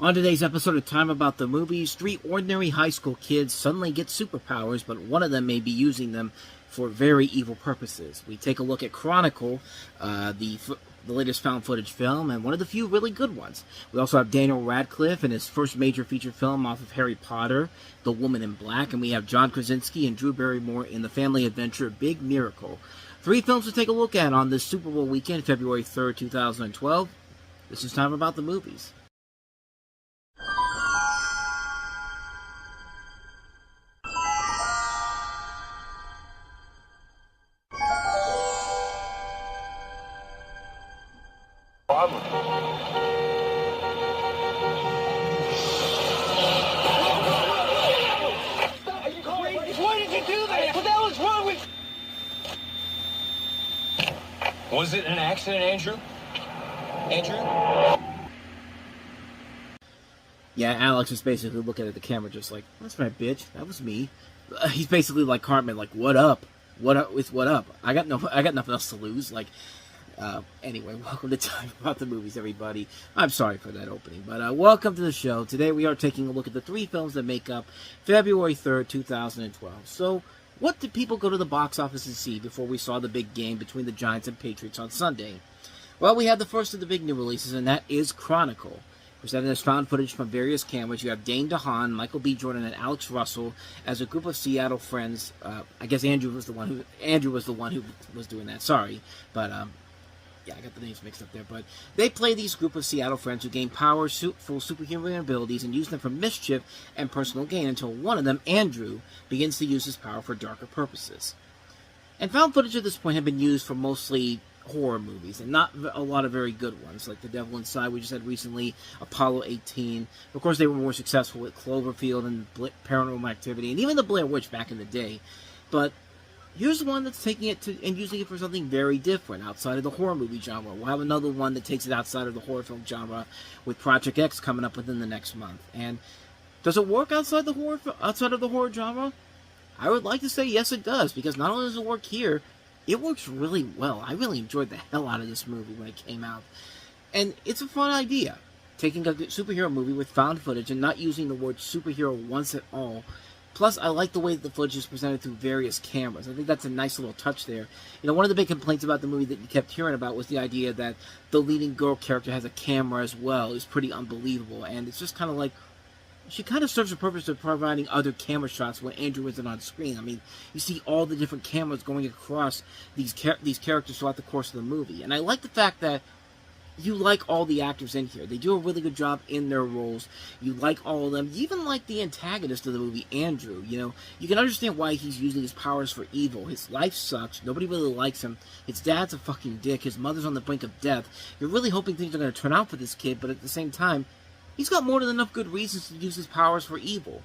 On today's episode of Time About the Movies, 3 ordinary high school kids suddenly get superpowers, but one of them may be using them for very evil purposes. We take a look at Chronicle, the latest found footage film, and one of the few really good ones. We also have Daniel Radcliffe in his first major feature film off of Harry Potter, The Woman in Black, and we have John Krasinski and Drew Barrymore in the family adventure Big Miracle. 3 films to take a look at on this Super Bowl weekend, February 3rd, 2012. This is Time About the Movies. Problem. Are you crazy? Why did you do that? What the hell is wrong with... Was it an accident, Andrew? Yeah, Alex is basically looking at the camera just like, that's right, bitch. That was me. He's basically like Cartman, like, what up? What up with what up? I got nothing else to lose. Like, anyway, welcome to Time About the Movies, everybody. I'm sorry for that opening, but welcome to the show. Today we are taking a look at the 3 films that make up February 3rd, 2012. So, what did people go to the box office to see before we saw the big game between the Giants and Patriots on Sunday? Well, we had the first of the big new releases, and that is Chronicle. Presented as found footage from various cameras, you have Dane DeHaan, Michael B. Jordan, and Alex Russell as a group of Seattle friends. I guess Andrew was the one who was doing that. Sorry, but yeah, I got the names mixed up there. But they play these group of Seattle friends who gain powerful superhuman abilities and use them for mischief and personal gain until one of them, Andrew, begins to use his power for darker purposes. And found footage at this point had been used for mostly horror movies, and not a lot of very good ones, like The Devil Inside we just had recently, Apollo 18. Of course, they were more successful with Cloverfield and Paranormal Activity, and even The Blair Witch back in the day. But here's one that's taking it to and using it for something very different outside of the horror movie genre. We'll have another one that takes it outside of the horror film genre with Project X coming up within the next month. And does it work outside of the horror genre? I would like to say yes, it does, because not only does it work here, it works really well. I really enjoyed the hell out of this movie when it came out. And it's a fun idea, taking a superhero movie with found footage and not using the word superhero once at all. Plus, I like the way that the footage is presented through various cameras. I think that's a nice little touch there. You know, one of the big complaints about the movie that you kept hearing about was the idea that the leading girl character has a camera as well. It's pretty unbelievable, and it's just kind of like, she kind of serves the purpose of providing other camera shots when Andrew isn't on screen. I mean, you see all the different cameras going across these characters throughout the course of the movie. And I like the fact that you like all the actors in here. They do a really good job in their roles. You like all of them. You even like the antagonist of the movie, Andrew. You know, you can understand why he's using his powers for evil. His life sucks. Nobody really likes him. His dad's a fucking dick. His mother's on the brink of death. You're really hoping things are going to turn out for this kid, but at the same time, he's got more than enough good reasons to use his powers for evil.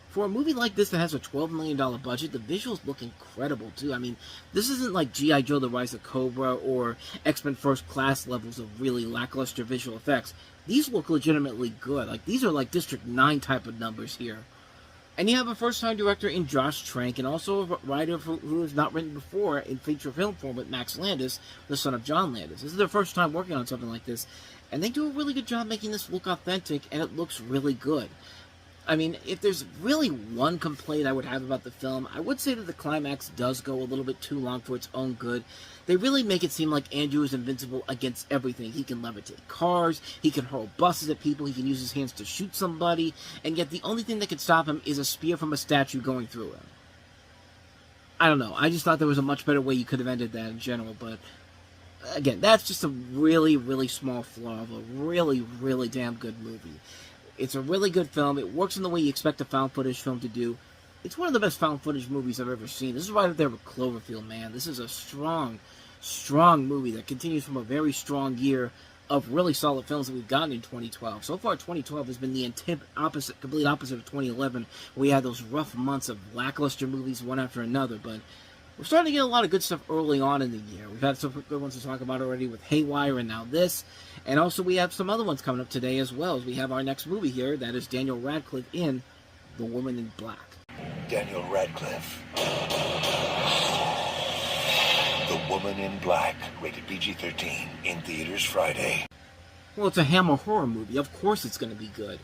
For a movie like this that has a $12 million budget, the visuals look incredible, too. I mean, this isn't like G.I. Joe The Rise of Cobra or X-Men First Class levels of really lackluster visual effects. These look legitimately good. Like, these are like District 9 type of numbers here. And you have a first-time director in Josh Trank, and also a writer who has not written before in feature film form with Max Landis, the son of John Landis. This is their first time working on something like this, and they do a really good job making this look authentic, and it looks really good. I mean, if there's really one complaint I would have about the film, I would say that the climax does go a little bit too long for its own good. They really make it seem like Andrew is invincible against everything. He can levitate cars, he can hurl buses at people, he can use his hands to shoot somebody, and yet the only thing that can stop him is a spear from a statue going through him. I don't know, I just thought there was a much better way you could have ended that in general, but again, that's just a really, really small flaw of a really, really damn good movie. It's a really good film. It works in the way you expect a found footage film to do. It's one of the best found footage movies I've ever seen. This is right up there with Cloverfield, man. This is a strong, strong movie that continues from a very strong year of really solid films that we've gotten in 2012. So far, 2012 has been the complete opposite of 2011, where we had those rough months of lackluster movies one after another. But we're starting to get a lot of good stuff early on in the year. We've had some good ones to talk about already with Haywire and now this. And also we have some other ones coming up today as well, as we have our next movie here. That is Daniel Radcliffe in The Woman in Black. Daniel Radcliffe. The Woman in Black. Rated PG-13. In theaters Friday. Well, it's a Hammer horror movie. Of course it's going to be good.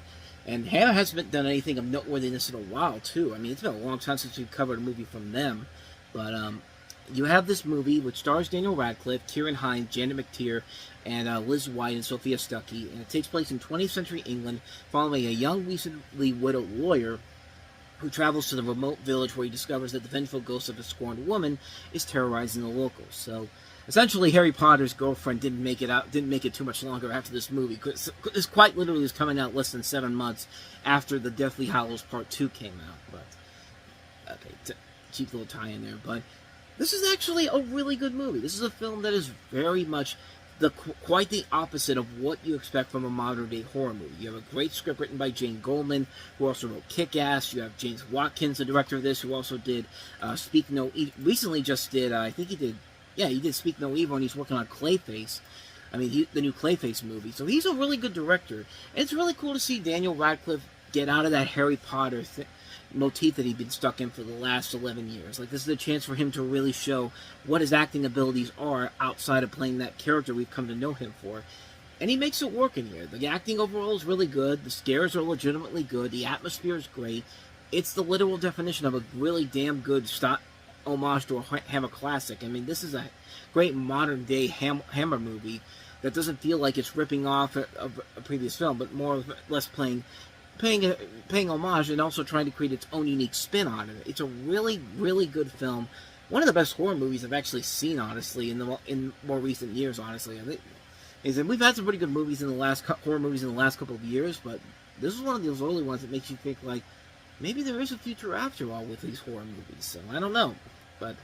And Hammer hasn't done anything of noteworthiness in a while, too. I mean, it's been a long time since we've covered a movie from them. But you have this movie which stars Daniel Radcliffe, Kieran Hines, Janet McTeer, and Liz White and Sophia Stuckey. And it takes place in 20th century England following a young, recently widowed lawyer who travels to the remote village where he discovers that the vengeful ghost of a scorned woman is terrorizing the locals. So, essentially, Harry Potter's girlfriend didn't make it too much longer after this movie. This quite literally was coming out less than 7 months after the Deathly Hallows Part 2 came out. But, okay, cheap little tie in there. But this is actually a really good movie. This is a film that is very much quite the opposite of what you expect from a modern-day horror movie. You have a great script written by Jane Goldman, who also wrote Kick-Ass. You have James Watkins, the director of this, who also did Speak No Evil. Recently just did, he did Speak No Evil, and he's working on Clayface. I mean, the new Clayface movie. So he's a really good director. And it's really cool to see Daniel Radcliffe get out of that Harry Potter motif that he'd been stuck in for the last 11 years. Like, this is a chance for him to really show what his acting abilities are outside of playing that character we've come to know him for. And he makes it work in here. The acting overall is really good. The scares are legitimately good. The atmosphere is great. It's the literal definition of a really damn good homage to a Hammer classic. I mean, this is a great modern-day Hammer movie that doesn't feel like it's ripping off a previous film, but more or less paying homage and also trying to create its own unique spin on it. It's a really, really good film. One of the best horror movies I've actually seen, honestly, in more recent years, honestly. I think we've had some pretty good movies horror movies in the last couple of years, but this is one of those early ones that makes you think, like, maybe there is a future after all with these horror movies. So, I don't know. But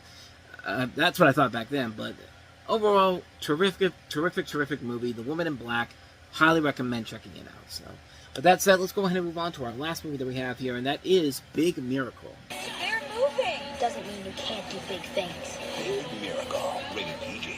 that's what I thought back then. But overall, terrific movie. The Woman in Black. Highly recommend checking it out. So, with that said, let's go ahead and move on to our last movie that we have here, and that is Big Miracle. They're moving. Doesn't mean you can't do big things. Big Miracle. Rated PG.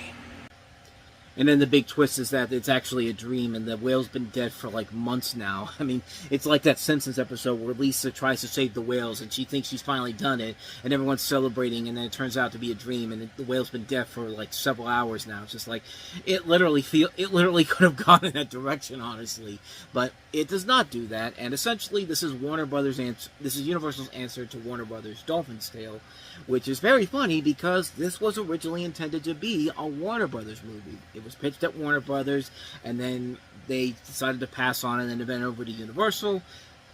And then the big twist is that it's actually a dream, and the whale's been dead for like months now. I mean, it's like that Simpsons episode where Lisa tries to save the whales, and she thinks she's finally done it, and everyone's celebrating, and then it turns out to be a dream, and the whale's been dead for like several hours now. It's just like, it literally could have gone in that direction, honestly, but it does not do that. And essentially, this is Universal's answer to Warner Brothers' Dolphin's Tale, which is very funny because this was originally intended to be a Warner Brothers movie. It was pitched at Warner Brothers, and then they decided to pass on it, and then it went over to Universal,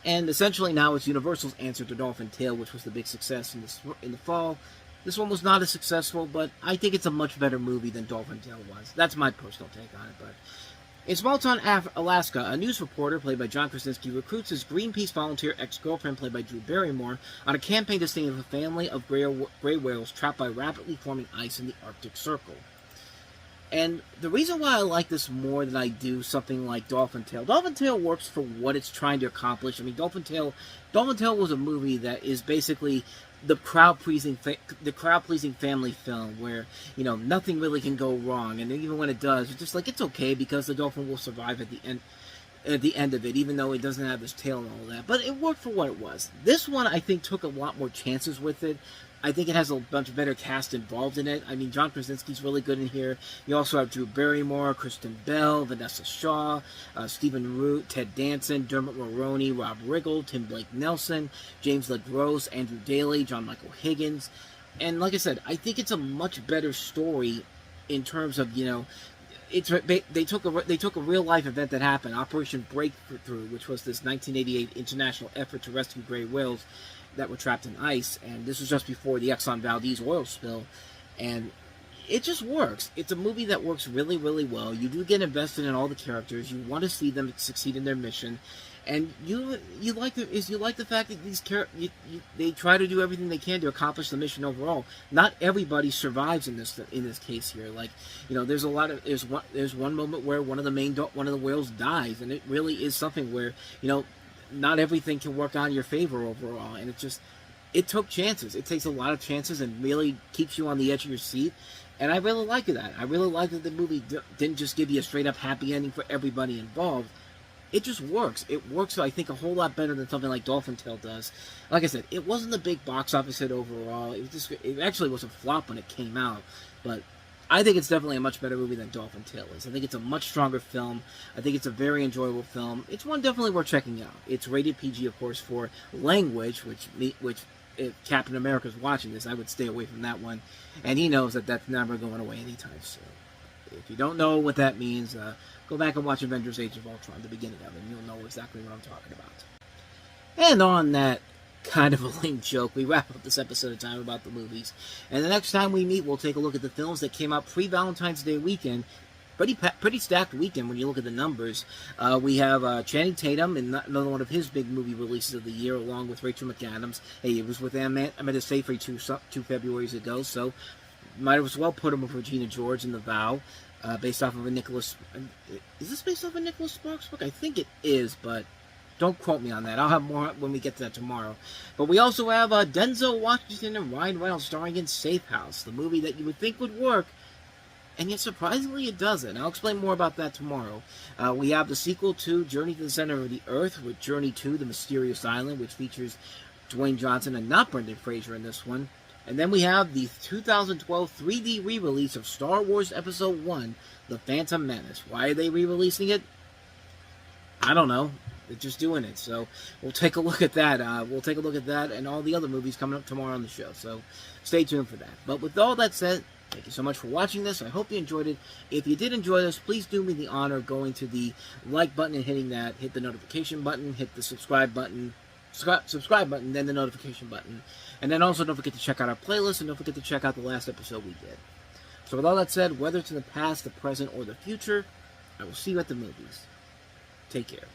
and essentially now it's Universal's answer to Dolphin Tale, which was the big success in the fall. This one was not as successful, but I think it's a much better movie than Dolphin Tale was. That's my personal take on it. But in small town Alaska, a news reporter, played by John Krasinski, recruits his Greenpeace volunteer ex-girlfriend, played by Drew Barrymore, on a campaign to save a family of gray whales trapped by rapidly forming ice in the Arctic Circle. And the reason why I like this more than I do something like Dolphin Tale works for what it's trying to accomplish. I mean, Dolphin Tale was a movie that is basically the crowd-pleasing family film where, you know, nothing really can go wrong, and even when it does, it's just like, it's okay because the dolphin will survive at the end of it, even though it doesn't have his tail and all that. But it worked for what it was. This one, I think, took a lot more chances with it. I think it has a bunch of better cast involved in it. I mean, John Krasinski's really good in here. You also have Drew Barrymore, Kristen Bell, Vanessa Shaw, Stephen Root, Ted Danson, Dermot Mulroney, Rob Riggle, Tim Blake Nelson, James LaGrosse, Andrew Daly, John Michael Higgins. And like I said, I think it's a much better story in terms of, you know, they took a real life event that happened, Operation Breakthrough, which was this 1988 international effort to rescue gray whales that were trapped in ice, and this was just before the Exxon Valdez oil spill, and it just works. It's a movie that works really, really well. You do get invested in all the characters. You want to see them succeed in their mission, and you like the fact that they try to do everything they can to accomplish the mission overall. Not everybody survives in this case here. Like, you know, there's one moment where one of the whales dies, and it really is something where, you know, not everything can work out in your favor overall, and it took chances. It takes a lot of chances and really keeps you on the edge of your seat, and I really like that. I really like that the movie didn't just give you a straight-up happy ending for everybody involved. It just works. It works, I think, a whole lot better than something like Dolphin Tale does. Like I said, it wasn't a big box office hit overall. It actually was a flop when it came out, but I think it's definitely a much better movie than Dolphin Tale is. I think it's a much stronger film. I think it's a very enjoyable film. It's one definitely worth checking out. It's rated PG, of course, for language, which if Captain America's watching this, I would stay away from that one. And he knows that that's never going away anytime soon. If you don't know what that means, go back and watch Avengers Age of Ultron, the beginning of it, and you'll know exactly what I'm talking about. And on that kind of a lame joke, we wrap up this episode of Time About the Movies. And the next time we meet, we'll take a look at the films that came out pre-Valentine's Day weekend. Pretty stacked weekend when you look at the numbers. We have Channing Tatum in another one of his big movie releases of the year, along with Rachel McAdams. Hey, it was with Amanda Seyfried 2 Februarys ago, so might as well put him with Regina George in The Vow, based off of a Nicholas... Is this based off a Nicholas Sparks book? I think it is, but don't quote me on that. I'll have more when we get to that tomorrow. But we also have Denzel Washington and Ryan Reynolds starring in Safe House, the movie that you would think would work, and yet surprisingly it doesn't. I'll explain more about that tomorrow. We have the sequel to Journey to the Center of the Earth with Journey to the Mysterious Island, which features Dwayne Johnson and not Brendan Fraser in this one. And then we have the 2012 3D re-release of Star Wars Episode 1, The Phantom Menace. Why are they re-releasing it? I don't know. They're just doing it. So we'll take a look at that. We'll take a look at that and all the other movies coming up tomorrow on the show. So stay tuned for that. But with all that said, thank you so much for watching this. I hope you enjoyed it. If you did enjoy this, please do me the honor of going to the like button and hitting that. Hit the notification button. Hit the subscribe button. Subscribe button, then the notification button. And then also don't forget to check out our playlist, and don't forget to check out the last episode we did. So with all that said, whether it's in the past, the present, or the future, I will see you at the movies. Take care.